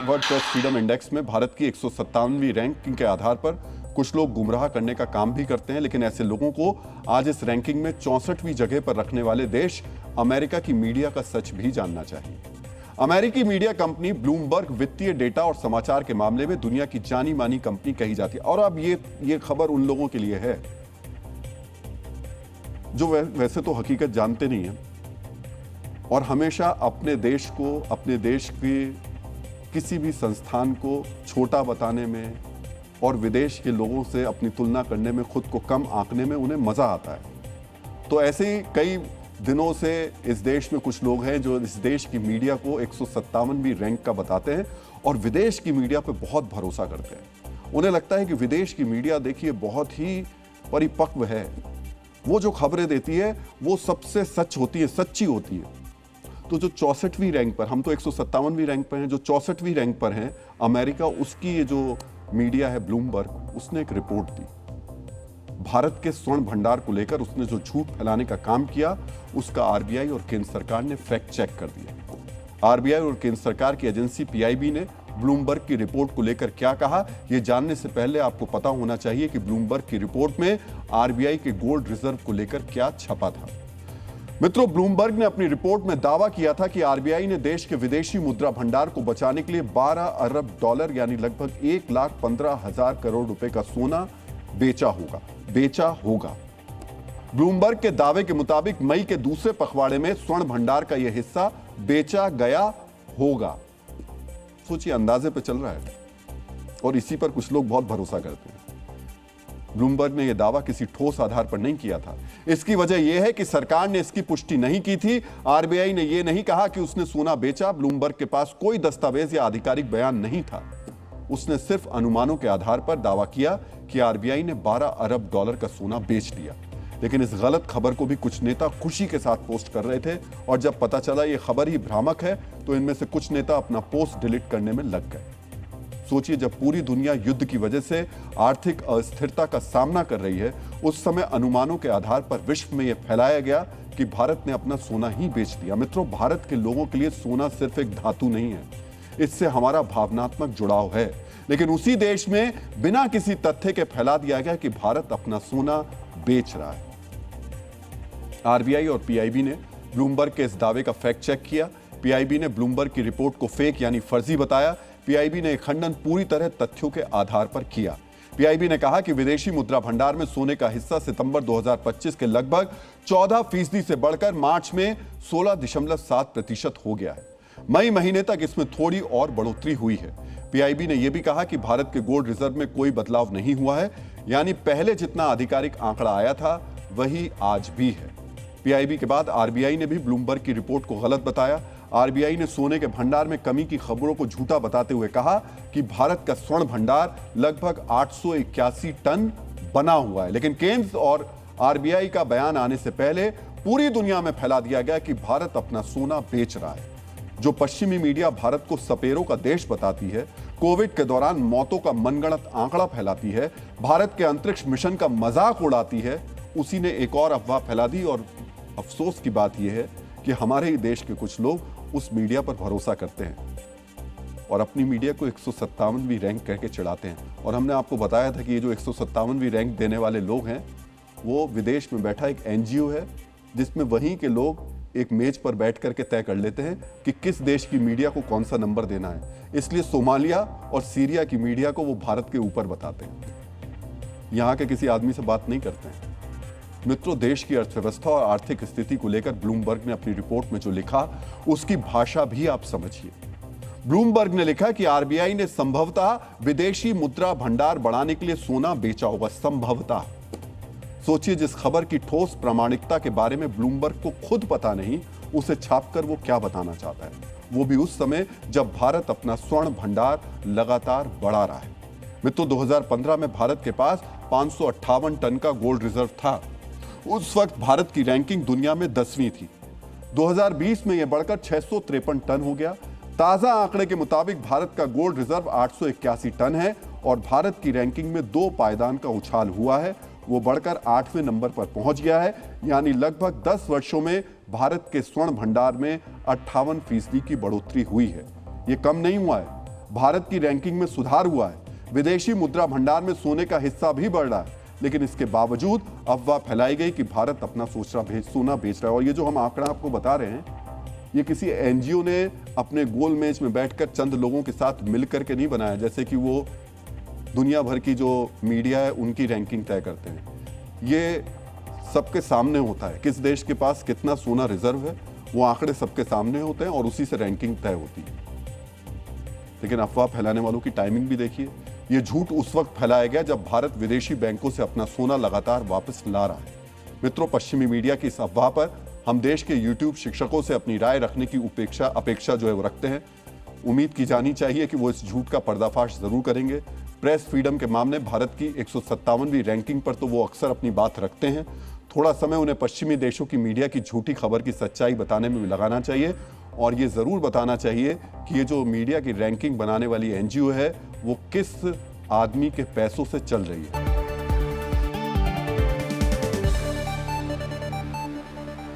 World press freedom index में भारत की 157वीं ranking के आधार पर कुछ लोग गुमराह करने का काम भी करते हैं, लेकिन ऐसे लोगों को आज इस रैंकिंग में 64वीं जगह पर रखने वाले देश अमेरिका की मीडिया का सच भी जानना चाहिए। अमेरिकी मीडिया कंपनी ब्लूमबर्ग वित्तीय डेटा और समाचार के मामले में दुनिया की जानी मानी कंपनी कही जाती है। और अब ये खबर उन लोगों के लिए है जो वैसे तो हकीकत जानते नहीं है और हमेशा अपने देश को, अपने देश के किसी भी संस्थान को छोटा बताने में और विदेश के लोगों से अपनी तुलना करने में, खुद को कम आंकने में उन्हें मजा आता है। तो ऐसे ही कई दिनों से इस देश में कुछ लोग हैं जो इस देश की मीडिया को 157वीं रैंक का बताते हैं और विदेश की मीडिया पे बहुत भरोसा करते हैं। उन्हें लगता है कि विदेश की मीडिया देखिए बहुत ही परिपक्व है, वो जो खबरें देती है वो सबसे सच होती है, सच्ची होती है। तो जो 64वीं रैंक पर, हम तो 157वीं रैंक पर हैं, जो 64वीं रैंक पर हैं अमेरिका, उसकी ये जो मीडिया है ब्लूमबर्ग, उसने एक रिपोर्ट दी। भारत के स्वर्ण भंडार को लेकर उसने जो झूठ फैलाने का काम किया उसका आरबीआई और केंद्र सरकार ने फैक्ट चेक कर दिया। आरबीआई और केंद्र सरकार की एजेंसी पीआईबी ने ब्लूमबर्ग की रिपोर्ट को लेकर क्या कहा, यह जानने से पहले आपको पता होना चाहिए कि ब्लूमबर्ग की रिपोर्ट में आरबीआई के गोल्ड रिजर्व को लेकर क्या छपा था। मित्रों, ब्लूमबर्ग ने अपनी रिपोर्ट में दावा किया था कि आरबीआई ने देश के विदेशी मुद्रा भंडार को बचाने के लिए 12 अरब डॉलर यानी लगभग 1,15,000 करोड़ रुपए का सोना बेचा होगा। ब्लूमबर्ग के दावे के मुताबिक मई के दूसरे पखवाड़े में स्वर्ण भंडार का यह हिस्सा बेचा गया होगा। सोचिए, अंदाजे पे चल रहा है और इसी पर कुछ लोग बहुत भरोसा करते हैं। ब्लूमबर्ग ने यह दावा किसी ठोस आधार पर नहीं किया था। इसकी वजह यह है कि सरकार ने इसकी पुष्टि नहीं की थी। आरबीआई ने यह नहीं कहा कि उसने सोना बेचा। ब्लूमबर्ग के पास कोई दस्तावेज या आधिकारिक बयान नहीं था। उसने सिर्फ अनुमानों के आधार पर दावा किया कि आरबीआई ने 12 अरब डॉलर का सोना बेच दिया। लेकिन इस गलत खबर को भी कुछ नेता खुशी के साथ पोस्ट कर रहे थे और जब पता चला यह खबर ही भ्रामक है तो इनमें से कुछ नेता अपना पोस्ट डिलीट करने में लग गए। सोचिए, जब पूरी दुनिया युद्ध की वजह से आर्थिक अस्थिरता का सामना कर रही है, उस समय अनुमानों के आधार पर विश्व में यह फैलाया गया कि भारत ने अपना सोना ही बेच दिया। मित्रों, भारत के लोगों के लिए सोना सिर्फ एक धातु नहीं है, इससे हमारा भावनात्मक जुड़ाव है। लेकिन उसी देश में बिना किसी तथ्य के फैला दिया गया कि भारत अपना सोना बेच रहा है। आरबीआई और पीआईबी ने ब्लूमबर्ग के इस दावे का फैक्ट चेक किया। पीआईबी ने ब्लूमबर्ग की रिपोर्ट को फेक यानी फर्जी बताया। पीआईबी ने खंडन पूरी तरह तथ्यों के आधार पर किया। पीआईबी ने कहा कि विदेशी मुद्रा भंडार में सोने का हिस्सा सितंबर 2025 के लगभग 14% से बढ़कर मार्च में 16.7% हो गया है। मई महीने तक इसमें थोड़ी और बढ़ोतरी हुई है। पीआईबी ने यह भी कहा कि भारत के गोल्ड रिजर्व में कोई बदलाव नहीं हुआ है, यानी पहले जितना आधिकारिक आंकड़ा आया था वही आज भी है। पीआईबी के बाद आरबीआई ने भी ब्लूमबर्ग की रिपोर्ट को गलत बताया। आरबीआई ने सोने के भंडार में कमी की खबरों को झूठा बताते हुए कहा कि भारत का स्वर्ण भंडार लगभग 881 टन बना हुआ है। लेकिन केंद्र और आरबीआई का बयान आने से पहले पूरी दुनिया में फैला दिया गया कि भारत अपना सोना बेच रहा है। जो पश्चिमी मीडिया भारत को सपेरों का देश बताती है, कोविड के दौरान मौतों का मनगढ़ंत आंकड़ा फैलाती है, भारत के अंतरिक्ष मिशन का मजाक उड़ाती है, उसी ने एक और अफवाह फैला दी। और अफसोस की बात यह है कि हमारे ही देश के कुछ लोग उस मीडिया पर भरोसा करते हैं और अपनी मीडिया को 157वीं रैंक कहकर चिढ़ाते हैं। और हमने आपको बताया था कि ये जो 157वीं रैंक देने वाले लोग हैं वो विदेश में बैठा एक एनजीओ है, जिसमें वहीं के लोग एक मेज पर बैठ करके तय कर लेते हैं कि किस देश की मीडिया को कौन सा नंबर देना है। इसलिए सोमालिया और सीरिया की मीडिया को वो भारत के ऊपर बताते हैं, यहाँ के किसी आदमी से बात नहीं करते हैं। मित्रों, देश की अर्थव्यवस्था और आर्थिक स्थिति को लेकर ब्लूमबर्ग ने अपनी रिपोर्ट में जो लिखा उसकी भाषा भी आप समझिए। ब्लूमबर्ग ने लिखा कि आरबीआई ने संभवतः विदेशी मुद्रा भंडार बढ़ाने के लिए सोना बेचा होगा। संभवतः। सोचिए, जिस खबर की ठोस प्रामाणिकता के बारे में ब्लूमबर्ग को खुद पता नहीं, उसे छापकर वो क्या बताना चाहता है, वो भी उस समय जब भारत अपना स्वर्ण भंडार लगातार बढ़ा रहा है। मित्रों, 2015 में भारत के पास 558 टन का गोल्ड रिजर्व था। उस वक्त भारत की रैंकिंग दुनिया में 10वीं थी। 2020 में यह बढ़कर 653 टन हो गया। ताजा आंकड़े के मुताबिक भारत का गोल्ड रिजर्व 881 टन है और भारत की रैंकिंग में 2 पायदान का उछाल हुआ है। वो बढ़कर 8वें नंबर पर पहुंच गया है, यानी लगभग 10 वर्षों में भारत के स्वर्ण भंडार में 58% की बढ़ोतरी हुई है। ये कम नहीं हुआ है। भारत की रैंकिंग में सुधार हुआ है, विदेशी मुद्रा भंडार में सोने का हिस्सा भी बढ़ रहा है, लेकिन इसके बावजूद अफवाह फैलाई गई कि भारत अपना सोना बेच रहा है। और ये जो हम आंकड़ा आपको बता रहे हैं, ये किसी एनजीओ ने अपने गोल मेज में बैठकर चंद लोगों के साथ मिलकर के नहीं बनाया, जैसे कि वो दुनिया भर की जो मीडिया है उनकी रैंकिंग तय करते हैं। ये सबके सामने होता है, किस देश के पास कितना सोना रिजर्व है, वो आंकड़े सबके सामने होते हैं और उसी से रैंकिंग तय होती है। लेकिन अफवाह फैलाने वालों की टाइमिंग भी देखिए। ये झूठ उस वक्त फैलाया गया जब भारत विदेशी बैंकों से अपना सोना लगातार वापस ला रहा है। मित्रों, पश्चिमी मीडिया की इस अफवाह पर हम देश के यूट्यूब शिक्षकों से अपनी राय रखने की अपेक्षा जो है वो रखते हैं। उम्मीद की जानी चाहिए कि वो इस झूठ का पर्दाफाश जरूर करेंगे। प्रेस फ्रीडम के मामले भारत की 157वीं रैंकिंग पर तो वो अक्सर अपनी बात रखते हैं। थोड़ा समय उन्हें पश्चिमी देशों की मीडिया की झूठी खबर की सच्चाई बताने में भी लगाना चाहिए और ये जरूर बताना चाहिए कि ये जो मीडिया की रैंकिंग बनाने वाली एनजीओ है वो किस आदमी के पैसों से चल रही है।